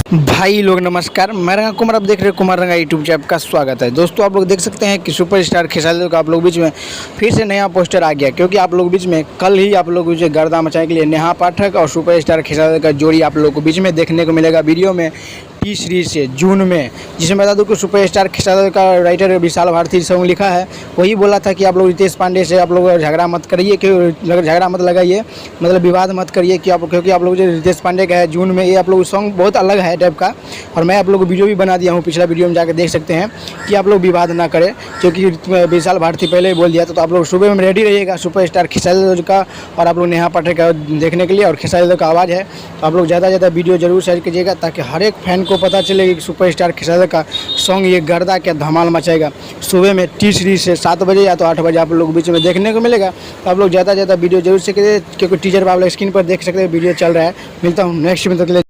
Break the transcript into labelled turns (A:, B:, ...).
A: भाई लोग नमस्कार, मैं रंगा कुमार, आप देख रहे हैं कुमार रंगा यूट्यूब चैनल का स्वागत है। दोस्तों आप लोग देख सकते हैं कि सुपरस्टार खेसारी का आप लोग बीच में फिर से नया पोस्टर आ गया, क्योंकि आप लोग बीच में कल ही आप लोग जो गर्दा मचाने के लिए नेहा पाठक और सुपरस्टार खेसारी का जोड़ी आप लोग को बीच में देखने को मिलेगा वीडियो में टी सीरीज से जून में। जिसमें बता दूं कि सुपरस्टार खेसारी का राइटर विशाल भारती सॉन्ग लिखा है, वही बोला था कि आप लोग रितेश पांडे से आप लोग झगड़ा मत करिए, क्यों झगड़ा मत लगाइए, मतलब विवाद मत करिए कि क्योंकि आप लोग जो रितेश पांडे का है जून में, ये आप लोग सॉन्ग बहुत अलग है टाइप का। और मैं आप लोग को वीडियो भी बना दिया हूँ, पिछला वीडियो में जाकर देख सकते हैं कि आप लोग विवाद ना करें, क्योंकि विशाल भारती पहले ही बोल दिया था। तो आप लोग सुबह में रेडी रहिएगा सुपरस्टार खेसारी का और आप लोग नेहा पाठक का देखने के लिए। और खेसारी का आवाज़ है, तो आप लोग ज़्यादा से ज़्यादा वीडियो जरूर शेयर कीजिएगा, ताकि हर एक फैन को पता चले कि सुपरस्टार खेसारी का सॉन्ग ये गर्दा क्या धमाल मचाएगा। सुबह में टी सीरीज से 7 बजे या तो 8 बजे आप लोग बीच में देखने को मिलेगा। तो आप लोग ज़्यादा से ज़्यादा वीडियो जरूर शेयर कीजिए, क्योंकि टीजर पर आप लोग स्क्रीन पर देख सकते हैं वीडियो चल रहा है। मिलता हूँ नेक्स्ट में, तक के लिए।